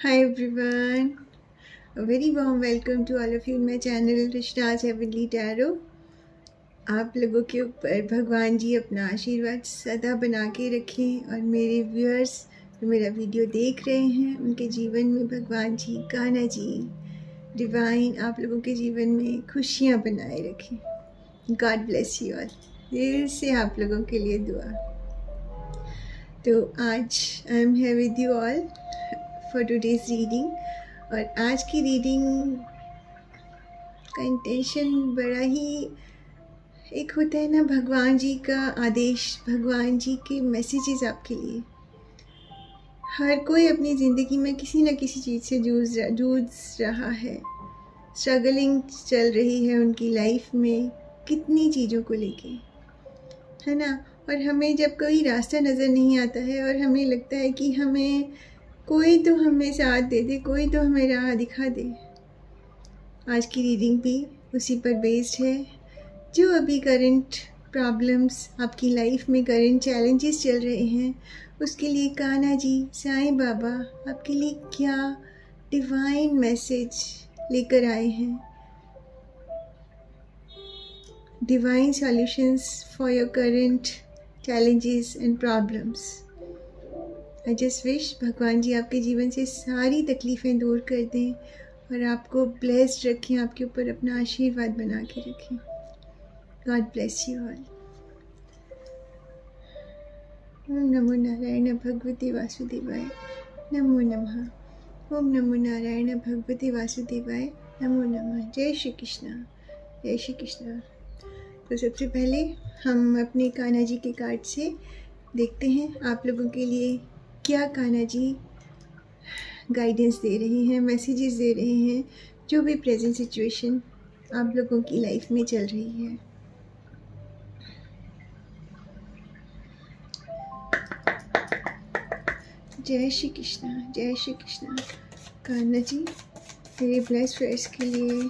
Hi everyone, a very warm welcome to all of you in my channel Rishta's Heavenly Tarot। आप लोगों के ऊपर भगवान जी अपना आशीर्वाद सदा बना के रखें और मेरे व्यूअर्स जो मेरा वीडियो देख रहे हैं उनके जीवन में भगवान जी, कान्हा जी, डिवाइन आप लोगों के जीवन में खुशियाँ बनाए रखें। God bless you all. दिल से आप लोगों के लिए दुआ। तो आज I am here with you all for today's reading. और आज की रीडिंग का इंटेंशन बड़ा ही एक होता है ना, भगवान जी का आदेश, भगवान जी के मैसेजेस आपके लिए। हर कोई अपनी ज़िंदगी में किसी न किसी चीज़ से जूझ रहा है, स्ट्रगलिंग चल रही है उनकी लाइफ में कितनी चीज़ों को लेके, है ना। और हमें जब कोई रास्ता नज़र नहीं आता है और हमें लगता है कि हमें कोई तो हमें साथ दे दे, कोई तो हमें राह दिखा दे। आज की रीडिंग भी उसी पर बेस्ड है। जो अभी करंट प्रॉब्लम्स आपकी लाइफ में, करंट चैलेंजेस चल रहे हैं, उसके लिए कान्हा जी, साईं बाबा आपके लिए क्या डिवाइन मैसेज लेकर आए हैं। Divine solutions for your current challenges and problems. I just wish भगवान जी आपके जीवन से सारी तकलीफ़ें दूर कर दें और आपको ब्लेस्ड रखें, आपके ऊपर अपना आशीर्वाद बना के रखें। God bless you all. Om नमो नारायण भगवते वासुदेवाय नमो नमः। ओम नमो नारायण भगवते वासुदेवाय नमो नमः। जय श्री कृष्णा, जय श्री कृष्णा। तो सबसे पहले हम अपने कान्हा जी के कार्ड से देखते हैं आप लोगों के लिए क्या कान्हा जी गाइडेंस दे रहे हैं, मैसेजेस दे रहे हैं, जो भी प्रेजेंट सिचुएशन आप लोगों की लाइफ में चल रही है। जय श्री कृष्णा, जय श्री कृष्णा। कान्हा जी मेरे ब्लेस्ड फ्रेंड्स के लिए,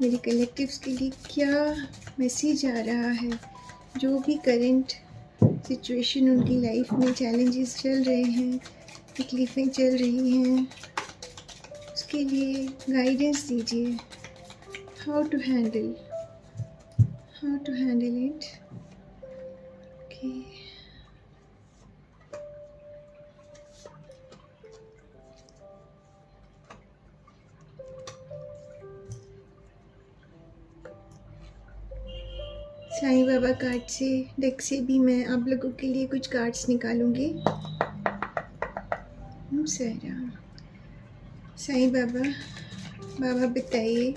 मेरे कलेक्टिव्स के लिए क्या मैसेज आ रहा है। जो भी करंट सिचुएशन उनकी लाइफ में, चैलेंजेस चल रहे हैं, तकलीफ़ें चल रही हैं, उसके लिए गाइडेंस दीजिए। How to handle it. Okay, Sai Baba card से, डेक से भी मैं आप लोगों के लिए कुछ कार्ड्स निकालूंगी। साईं साईं बाबा बताइए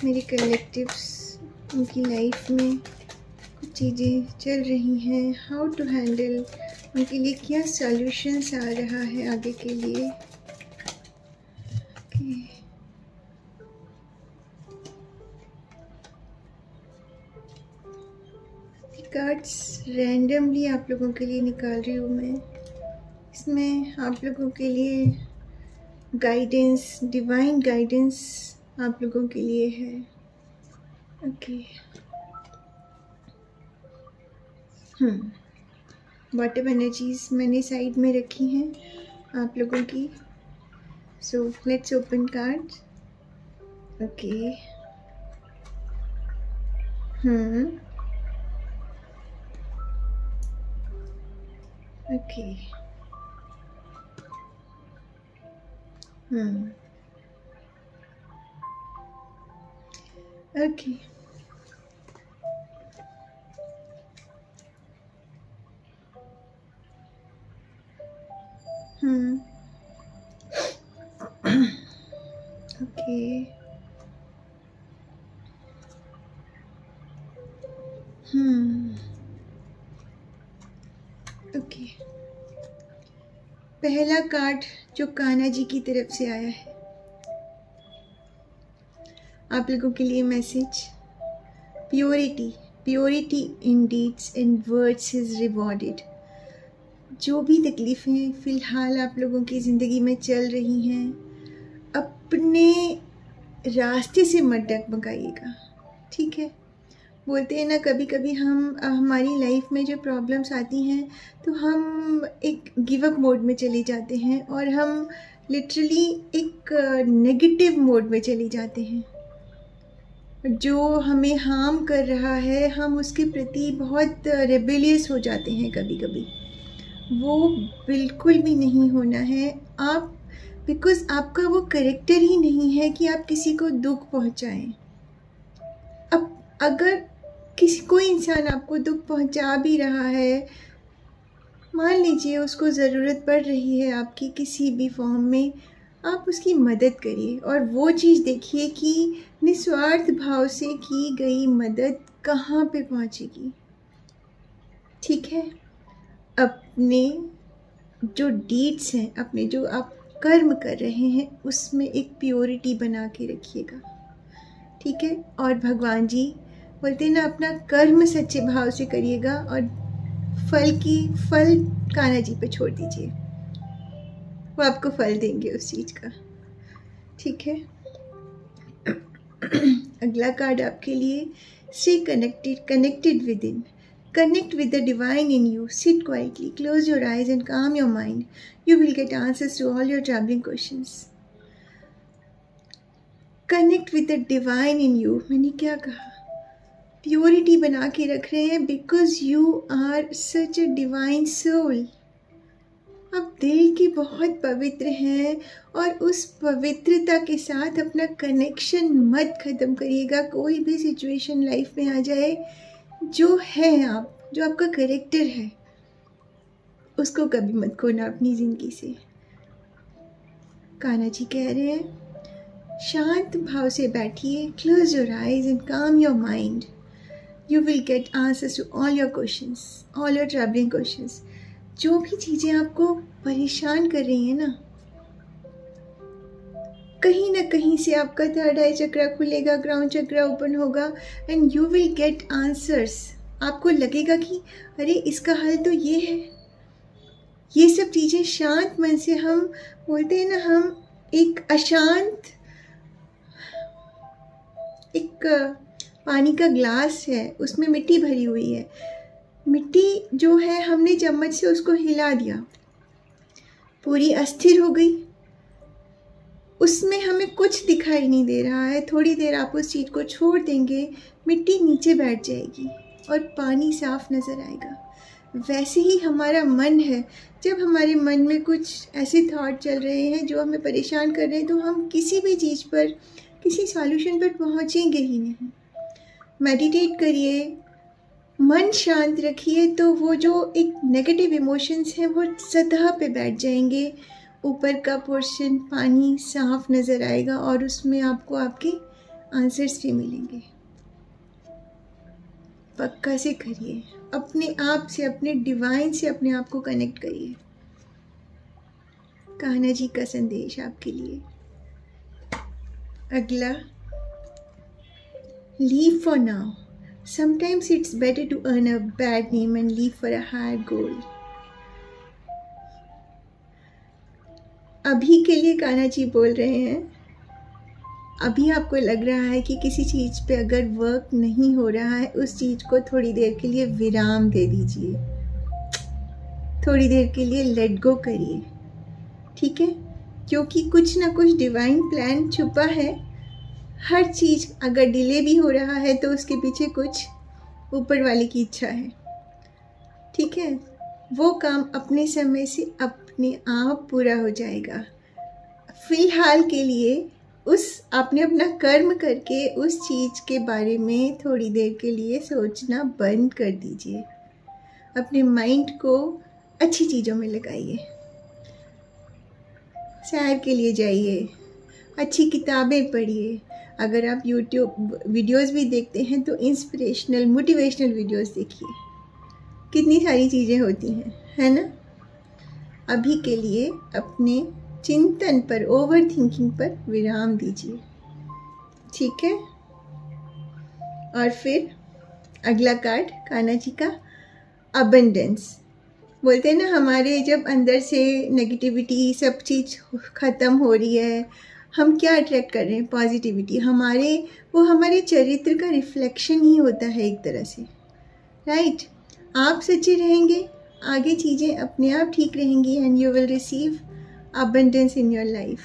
मेरे कलेक्टिव्स, उनकी लाइफ में कुछ चीज़ें चल रही हैं, हाउ टू हैंडल, उनके लिए क्या सॉल्यूशंस आ रहा है आगे के लिए। कार्ड्स रैंडमली आप लोगों के लिए निकाल रही हूँ मैं। इसमें आप लोगों के लिए गाइडेंस, डिवाइन गाइडेंस आप लोगों के लिए है। ओके, बॉटम एनर्जीज मैंने साइड में रखी हैं आप लोगों की। So let's open card. Okay, okay, okay, okay, okay. पहला कार्ड जो कान्हा जी की तरफ से आया है आप लोगों के लिए message, purity in deeds and words is rewarded. जो भी तकलीफ़ें फ़िलहाल आप लोगों की ज़िंदगी में चल रही हैं, अपने रास्ते से मत डगमगाइएगा, ठीक है। बोलते हैं ना, कभी कभी हम हमारी लाइफ में जो प्रॉब्लम्स आती हैं तो हम एक गिव अप मोड में चले जाते हैं और हम लिटरली एक नेगेटिव मोड में चले जाते हैं। जो हमें हार्म कर रहा है हम उसके प्रति बहुत रेबेलियस हो जाते हैं कभी कभी। वो बिल्कुल भी नहीं होना है। आप बिकॉज़ आपका वो कैरेक्टर ही नहीं है कि आप किसी को दुख पहुंचाएं। अब अगर कोई इंसान आपको दुख पहुंचा भी रहा है, मान लीजिए उसको ज़रूरत पड़ रही है आपकी किसी भी फॉर्म में, आप उसकी मदद करिए और वो चीज़ देखिए कि निस्वार्थ भाव से की गई मदद कहाँ पे पहुँचेगी। ठीक है, अपने जो डीड्स हैं, अपने जो आप कर्म कर रहे हैं, उसमें एक प्योरिटी बना के रखिएगा। ठीक है, और भगवान जी बोलते हैं ना, अपना कर्म सच्चे भाव से करिएगा और फल कान्हा जी पे छोड़ दीजिए, वो आपको फल देंगे उस चीज़ का। ठीक है, अगला कार्ड आपके लिए, stay connected with in, connect with the divine in you, sit quietly, close your eyes and calm your mind. You will get answers to all your troubling questions. Connect with the divine in you, मैंने क्या कहा, purity बना के रख रहे हैं because you are such a divine soul. आप दिल के बहुत पवित्र हैं और उस पवित्रता के साथ अपना कनेक्शन मत ख़त्म करिएगा। कोई भी सिचुएशन लाइफ में आ जाए, जो है आप, जो आपका कैरेक्टर है, उसको कभी मत खोना अपनी ज़िंदगी से। कान्हा जी कह रहे हैं, शांत भाव से बैठिए, close your eyes and calm your mind. You will get answers to all your questions, all your troubling questions. जो भी चीज़ें आपको परेशान कर रही हैं ना कहीं से आपका थर्ड आई चक्र खुलेगा, ग्राउंड चक्र ओपन होगा and you will get answers. आपको लगेगा कि अरे इसका हल तो ये है। ये सब चीज़ें शांत मन से, हम बोलते हैं ना, हम एक अशांत, एक पानी का ग्लास है, उसमें मिट्टी भरी हुई है, मिट्टी जो है हमने चम्मच से उसको हिला दिया, पूरी अस्थिर हो गई, उसमें हमें कुछ दिखाई नहीं दे रहा है। थोड़ी देर आप उस चीज़ को छोड़ देंगे, मिट्टी नीचे बैठ जाएगी और पानी साफ नज़र आएगा। वैसे ही हमारा मन है, जब हमारे मन में कुछ ऐसे थॉट चल रहे हैं जो हमें परेशान कर रहे हैं, तो हम किसी भी चीज़ पर, किसी सॉल्यूशन पर पहुँचेंगे ही नहीं। मेडिटेट करिए, मन शांत रखिए, तो वो जो एक नेगेटिव इमोशंस हैं वो सतह पे बैठ जाएंगे। ऊपर का पोर्शन पानी साफ नज़र आएगा और उसमें आपको आपके आंसर्स भी मिलेंगे। पक्का से करिए, अपने आप से, अपने डिवाइन से अपने आप को कनेक्ट करिए। कान्हा जी का संदेश आपके लिए। अगला, leave for now, sometimes it's better to earn a bad name and leave for a higher goal. अभी के लिए कान्हा जी बोल रहे हैं, अभी आपको लग रहा है कि किसी चीज़ पे अगर वर्क नहीं हो रहा है, उस चीज़ को थोड़ी देर के लिए विराम दे दीजिए, थोड़ी देर के लिए लेट गो करिए। ठीक है, क्योंकि कुछ ना कुछ डिवाइन प्लान छुपा है। हर चीज़ अगर डिले भी हो रहा है तो उसके पीछे कुछ ऊपर वाले की इच्छा है। ठीक है, वो काम अपने समय से अपने आप पूरा हो जाएगा। फिलहाल के लिए आपने अपना कर्म करके उस चीज़ के बारे में थोड़ी देर के लिए सोचना बंद कर दीजिए। अपने माइंड को अच्छी चीज़ों में लगाइए, सैर के लिए जाइए, अच्छी किताबें पढ़िए। अगर आप यूट्यूब वीडियोस भी देखते हैं तो इंस्पिरेशनल, मोटिवेशनल वीडियोस देखिए, कितनी सारी चीज़ें होती हैं, है ना। अभी के लिए अपने चिंतन पर, ओवर थिंकिंग पर विराम दीजिए। ठीक है, और फिर अगला कार्ड कान्हा जी का, अबंडेंस। बोलते हैं ना, हमारे जब अंदर से नेगेटिविटी, सब चीज़ ख़त्म हो रही है, हम क्या अट्रैक्ट कर रहे हैं? पॉजिटिविटी। वो हमारे चरित्र का रिफ्लेक्शन ही होता है एक तरह से, राइट? आप सच्चे रहेंगे, आगे चीज़ें अपने आप ठीक रहेंगी and you will receive abundance in your life.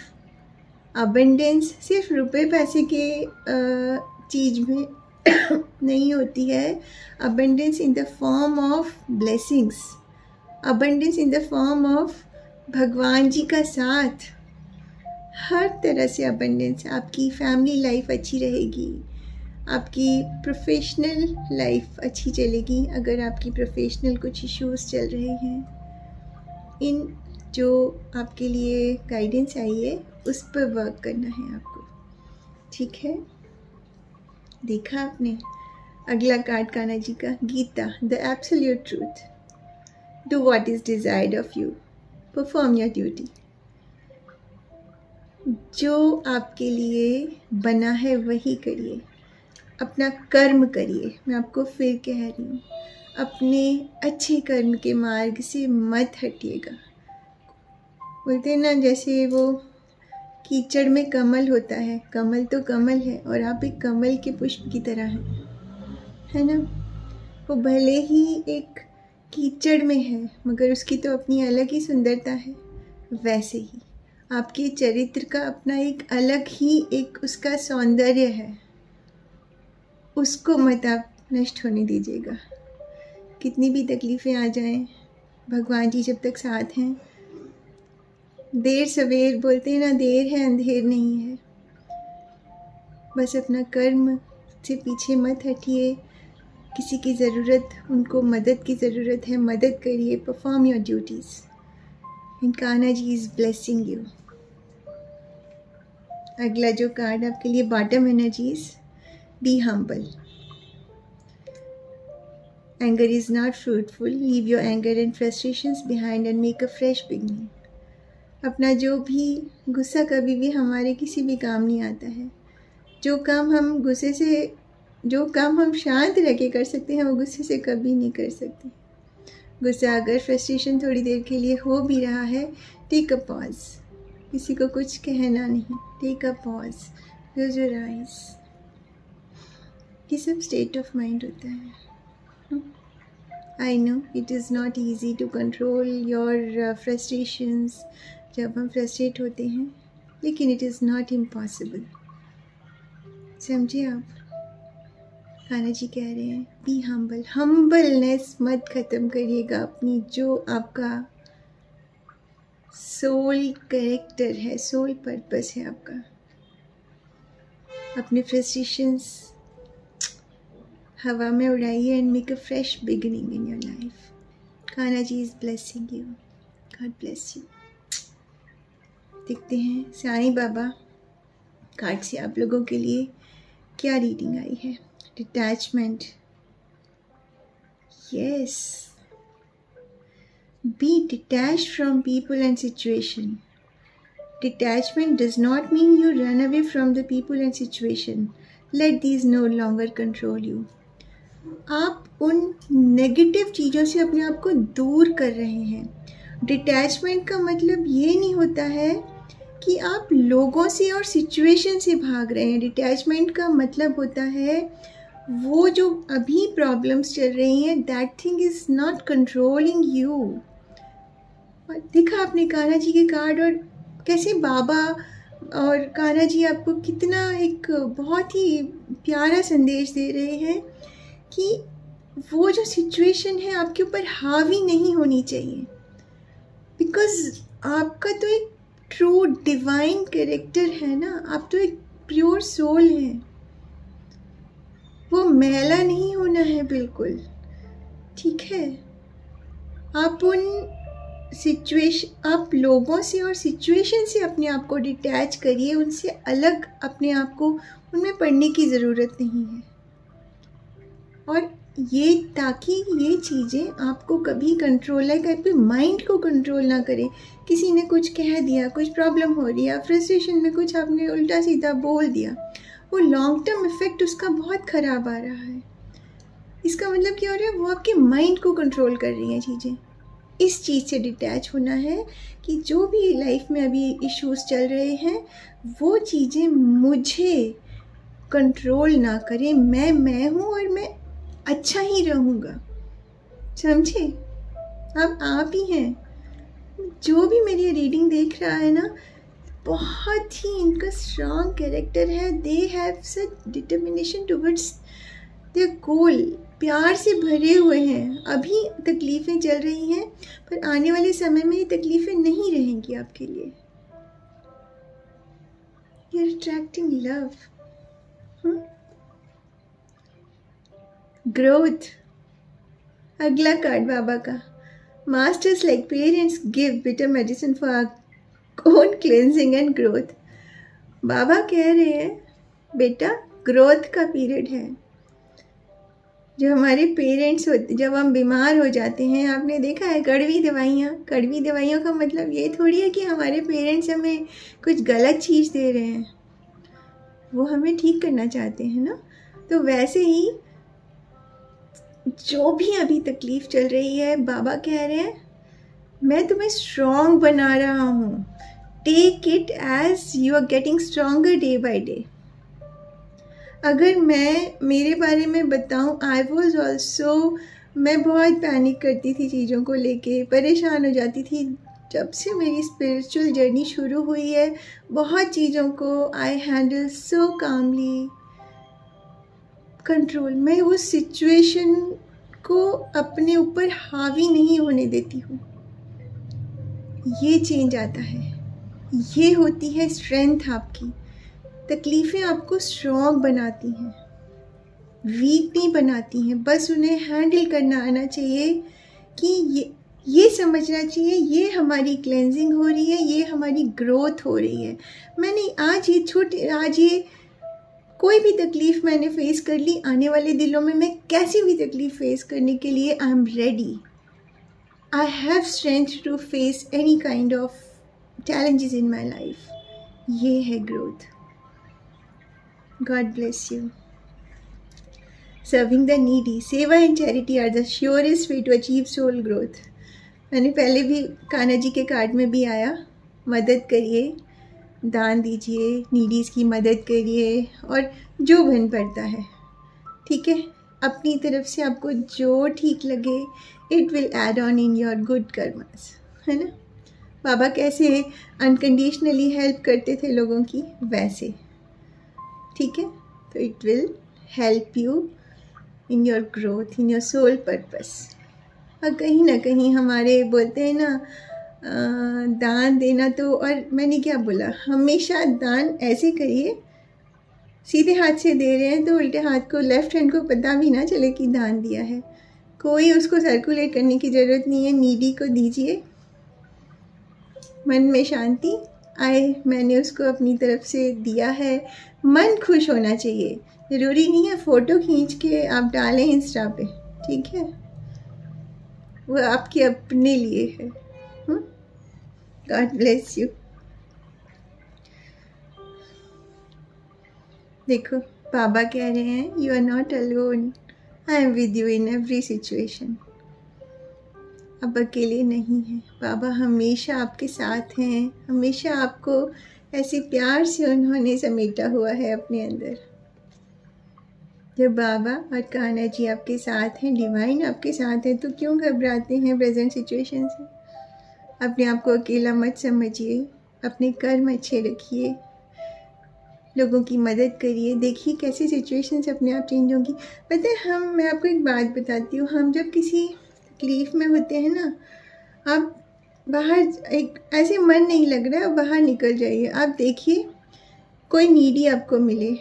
Abundance सिर्फ रुपए पैसे के चीज़ में नहीं होती है। Abundance in the form of blessings, abundance in the form of भगवान जी का साथ, हर तरह से अबंडेंस। आपकी फैमिली लाइफ अच्छी रहेगी, आपकी प्रोफेशनल लाइफ अच्छी चलेगी। अगर आपकी प्रोफेशनल कुछ इश्यूज़ चल रहे हैं, इन जो आपके लिए गाइडेंस आई है उस पर वर्क करना है आपको, ठीक है? देखा आपने अगला कार्ड कान्हा जी का, Gita, the absolute truth. Do what is desired of you, perform your duty. जो आपके लिए बना है वही करिए, अपना कर्म करिए। मैं आपको फिर कह रही हूँ, अपने अच्छे कर्म के मार्ग से मत हटिएगा। बोलते हैं ना, जैसे वो कीचड़ में कमल होता है, कमल तो कमल है और आप एक कमल के पुष्प की तरह हैं, है ना? वो भले ही एक कीचड़ में है मगर उसकी तो अपनी अलग ही सुंदरता है। वैसे ही आपके चरित्र का अपना एक अलग ही एक उसका सौंदर्य है, उसको मत आप नष्ट होने दीजिएगा। कितनी भी तकलीफ़ें आ जाएं, भगवान जी जब तक साथ हैं, देर सवेर बोलते हैं ना, देर है अंधेर नहीं है। बस अपना कर्म से पीछे मत हटिए। किसी की ज़रूरत, उनको मदद की ज़रूरत है, मदद करिए, perform your duties and Kanha ji is blessing you. अगला जो कार्ड आपके लिए, bottom energies, be humble. Anger is not fruitful. Leave your anger and frustrations behind and make a fresh beginning. अपना जो भी गुस्सा कभी भी हमारे किसी भी काम नहीं आता है। जो काम हम शांत रह के कर सकते हैं वो गुस्से से कभी नहीं कर सकते। गुस्सा अगर फ्रस्ट्रेशन थोड़ी देर के लिए हो भी रहा है, टेक अ पॉज। किसी को कुछ कहना नहीं, take a pause, close your eyes. ये सब स्टेट ऑफ माइंड होता है। I know it is not easy to control your frustrations जब हम फ्रस्ट्रेट होते हैं, लेकिन it is not impossible। समझे आप? कान्हा जी कह रहे हैं बी हम्बल। हम्बलनेस मत ख़त्म करिएगा अपनी, जो आपका सोल कैरेक्टर है, सोल पर्पस है आपका। अपने फ्रस्ट्रेशंस हवा में उड़ाइए and make a fresh beginning in your life. Kanha ji is blessing you, God bless you. देखते हैं साईं बाबा कार्ड से आप लोगों के लिए क्या रीडिंग आई है। Detachment, yes, be detached from people and situation. Detachment does not mean you run away from the people and situation. Let these no longer control you. आप उन नेगेटिव चीज़ों से अपने आप को दूर कर रहे हैं। डिटैचमेंट का मतलब ये नहीं होता है कि आप लोगों से और सिचुएशन से भाग रहे हैं। डिटैचमेंट का मतलब होता है वो जो अभी प्रॉब्लम्स चल रही हैं, that thing is not controlling you. और देखा आपने कान्हा जी के कार्ड, और कैसे बाबा और कान्हा जी आपको कितना एक बहुत ही प्यारा संदेश दे रहे हैं कि वो जो सिचुएशन है आपके ऊपर हावी नहीं होनी चाहिए, बिकॉज आपका तो एक ट्रू डिवाइन कैरेक्टर है ना, आप तो एक प्योर सोल हैं। वो मैला नहीं होना है बिल्कुल, ठीक है? आप आप लोगों से और सिचुएशन से अपने आप को डिटैच करिए, उनसे अलग अपने आप को उनमें पढ़ने की ज़रूरत नहीं है। और ये ताकि ये चीज़ें आपको कभी कंट्रोल, लाइक आपके माइंड को कंट्रोल ना करें। किसी ने कुछ कह दिया, कुछ प्रॉब्लम हो रही है, फ्रस्ट्रेशन में कुछ आपने उल्टा सीधा बोल दिया, वो लॉन्ग टर्म इफ़ेक्ट उसका बहुत ख़राब आ रहा है। इसका मतलब क्या हो रहा है? वो आपके माइंड को कंट्रोल कर रही हैं चीज़ें। इस चीज़ से डिटैच होना है कि जो भी लाइफ में अभी इश्यूज चल रहे हैं वो चीज़ें मुझे कंट्रोल ना करें। मैं हूँ और मैं अच्छा ही रहूँगा, समझे? अब आप ही हैं। जो भी मेरी रीडिंग देख रहा है ना, बहुत ही इनका स्ट्रॉन्ग कैरेक्टर है। They have such determination towards their गोल, प्यार से भरे हुए हैं। अभी तकलीफ़ें चल रही हैं पर आने वाले समय में ये तकलीफ़ें नहीं रहेंगी आपके लिए। You are attracting love, growth. अगला कार्ड बाबा का, masters like parents give bitter medicine for our own cleansing and growth. बाबा कह रहे हैं बेटा ग्रोथ का पीरियड है। जो हमारे पेरेंट्स होते, जब हम बीमार हो जाते हैं, आपने देखा है कड़वी दवाइयों का मतलब ये थोड़ी है कि हमारे पेरेंट्स हमें कुछ गलत चीज़ दे रहे हैं, वो हमें ठीक करना चाहते हैं ना। तो वैसे ही जो भी अभी तकलीफ़ चल रही है, बाबा कह रहे हैं मैं तुम्हें स्ट्रॉन्ग बना रहा हूँ। Take it as you are getting stronger day by day. अगर मैं मेरे बारे में बताऊँ, आई वॉज ऑल्सो, मैं बहुत पैनिक करती थी चीज़ों को लेके, परेशान हो जाती थी। जब से मेरी स्पिरिचुअल जर्नी शुरू हुई है, बहुत चीज़ों को I handle so calmly, control. मैं उस सिचुएशन को अपने ऊपर हावी नहीं होने देती हूँ। ये चेंज आता है, ये होती है स्ट्रेंथ आपकी। तकलीफ़ें आपको स्ट्रॉन्ग बनाती हैं, वीक नहीं बनाती हैं। बस उन्हें हैंडल करना आना चाहिए कि ये समझना चाहिए ये हमारी क्लेंजिंग हो रही है, ये हमारी ग्रोथ हो रही है। मैंने आज ये कोई भी तकलीफ़ मैंने फ़ेस कर ली, आने वाले दिनों में मैं कैसी भी तकलीफ़ फ़ेस करने के लिए I am ready. I have strength to face any kind of challenges in my life. ये है growth. God bless you. Serving the needy, seva and charity are the surest way to achieve soul growth. मैंने पहले भी कान्हा जी के card में भी आया, मदद करिए, दान दीजिए, नीडीज़ की मदद करिए और जो बन पड़ता है, ठीक है, अपनी तरफ से आपको जो ठीक लगे, it will add on in your good karmas, है ना। बाबा कैसे अनकंडीशनली हेल्प करते थे लोगों की, वैसे, ठीक है। तो it will help you in your growth, in your soul purpose. और कहीं ना कहीं हमारे बोलते हैं ना, दान देना तो, और मैंने क्या बोला, हमेशा दान ऐसे करिए, सीधे हाथ से दे रहे हैं तो उल्टे हाथ को, लेफ़्ट हैंड को पता भी ना चले कि दान दिया है। कोई उसको सर्कुलेट करने की ज़रूरत नहीं है, नीडी को दीजिए, मन में शांति आए, मैंने उसको अपनी तरफ से दिया है, मन खुश होना चाहिए। ज़रूरी नहीं है फ़ोटो खींच के आप डालें इंस्टा पे, ठीक है, वो आपके अपने लिए है। God bless you. देखो बाबा कह रहे हैं you are not alone, I am with you in every situation. अब अकेले नहीं हैं, बाबा हमेशा आपके साथ हैं, हमेशा आपको ऐसे प्यार से उन्होंने समेटा हुआ है अपने अंदर। जब बाबा और कान्हा जी आपके साथ हैं, डिवाइन आपके साथ है, तो क्यों घबराते हैं प्रेजेंट सिचुएशन से। अपने आप को अकेला मत समझिए, अपने कर्म अच्छे रखिए, लोगों की मदद करिए, देखिए कैसी सिचुएशंस अपने आप चेंज होंगी। पता है, मैं आपको एक बात बताती हूँ, हम जब किसी तकलीफ़ में होते हैं ना, आप बाहर, एक ऐसे मन नहीं लग रहा है, बाहर निकल जाइए, आप देखिए कोई नीडी आपको मिले,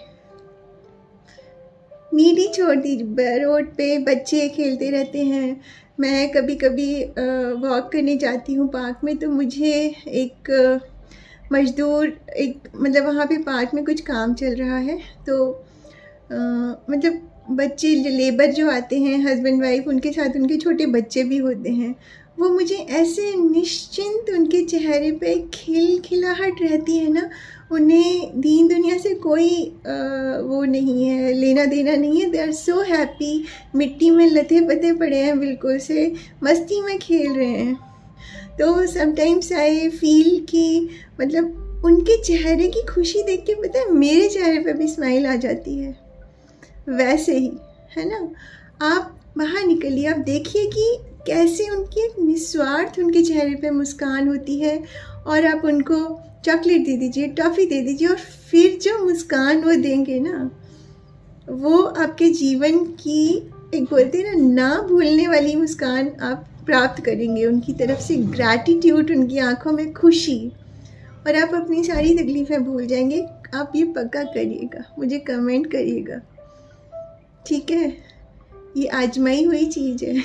नीडी छोड़ दीजिए, रोड पे बच्चे खेलते रहते हैं। मैं कभी कभी वॉक करने जाती हूँ पार्क में, तो मुझे एक मज़दूर, एक मतलब वहाँ पे पार्क में कुछ काम चल रहा है, तो मतलब बच्चे लेबर जो आते हैं, हस्बैंड वाइफ, उनके साथ उनके छोटे बच्चे भी होते हैं, वो मुझे ऐसे निश्चिंत, उनके चेहरे पे खिलखिलाहट रहती है ना, उन्हें दीन दुनिया से कोई वो नहीं है, लेना देना नहीं है। दे आर सो हैप्पी, मिट्टी में लथे पथे पड़े हैं, बिल्कुल से मस्ती में खेल रहे हैं। तो समटाइम्स आई फील कि मतलब उनके चेहरे की खुशी देख के पता है मेरे चेहरे पे भी स्माइल आ जाती है। वैसे ही है ना, आप बाहर निकलिए, आप देखिए कि कैसे उनकी एक निस्वार्थ उनके चेहरे पे मुस्कान होती है, और आप उनको चॉकलेट दे दीजिए, टॉफ़ी दे दीजिए, और फिर जो मुस्कान वो देंगे ना, वो आपके जीवन की एक बोलते हैं ना भूलने वाली मुस्कान आप प्राप्त करेंगे। उनकी तरफ से ग्रैटिट्यूड, उनकी आंखों में खुशी, और आप अपनी सारी तकलीफ़ें भूल जाएंगे। आप ये पक्का करिएगा, मुझे कमेंट करिएगा, ठीक है? ये आजमाई हुई चीज़ है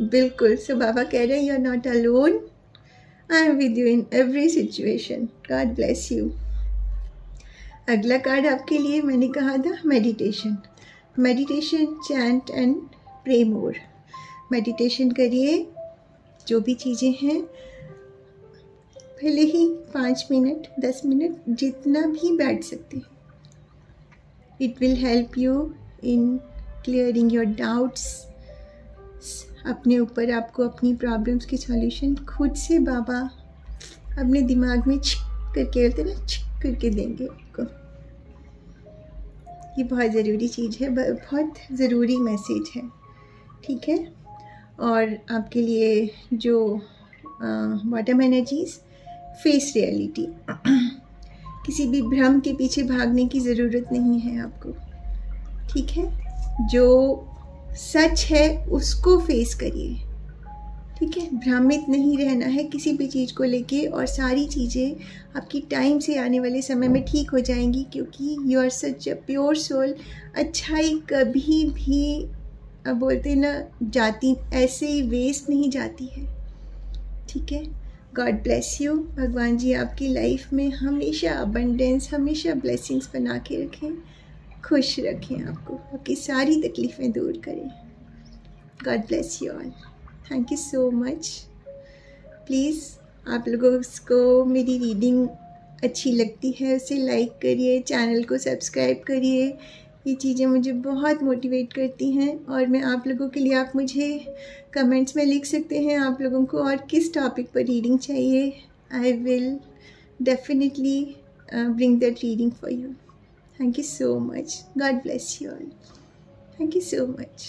बिल्कुल। सो बाबा कह रहे हैं you are not alone, I am with you in every situation, God bless you. अगला कार्ड आपके लिए मैंने कहा था meditation. Meditation, chant and pray more. Meditation करिए, जो भी चीज़ें हैं, भले ही 5 मिनट 10 मिनट जितना भी बैठ सकते हैं। It will help you in clearing your doubts. अपने ऊपर आपको अपनी प्रॉब्लम्स की सॉल्यूशन खुद से बाबा अपने दिमाग में छिक करके बोलते ना, छिक करके देंगे आपको। ये बहुत ज़रूरी चीज़ है, बहुत ज़रूरी मैसेज है, ठीक है? और आपके लिए जो बॉटम एनर्जीज, फेस रियलिटी। किसी भी भ्रम के पीछे भागने की ज़रूरत नहीं है आपको, ठीक है? जो सच है उसको फेस करिए, ठीक है? भ्रमित नहीं रहना है किसी भी चीज़ को लेके, और सारी चीज़ें आपकी टाइम से आने वाले समय में ठीक हो जाएंगी, क्योंकि you are such a pure soul. अच्छाई कभी भी बोलते ना जाती, ऐसे ही वेस्ट नहीं जाती है, ठीक है? God bless you. भगवान जी आपकी लाइफ में हमेशा अबंडेंस, हमेशा ब्लेसिंग्स बना के रखें, खुश रखें, आपको आपकी सारी तकलीफ़ें दूर करें। God bless you all. Thank you so much. Please आप लोगों को मेरी रीडिंग अच्छी लगती है उसे लाइक करिए, चैनल को सब्सक्राइब करिए। ये चीज़ें मुझे बहुत मोटिवेट करती हैं, और मैं आप लोगों के लिए, आप मुझे कमेंट्स में लिख सकते हैं आप लोगों को और किस टॉपिक पर रीडिंग चाहिए। I will definitely bring that reading for you. Thank you so much. God bless you all. Thank you so much.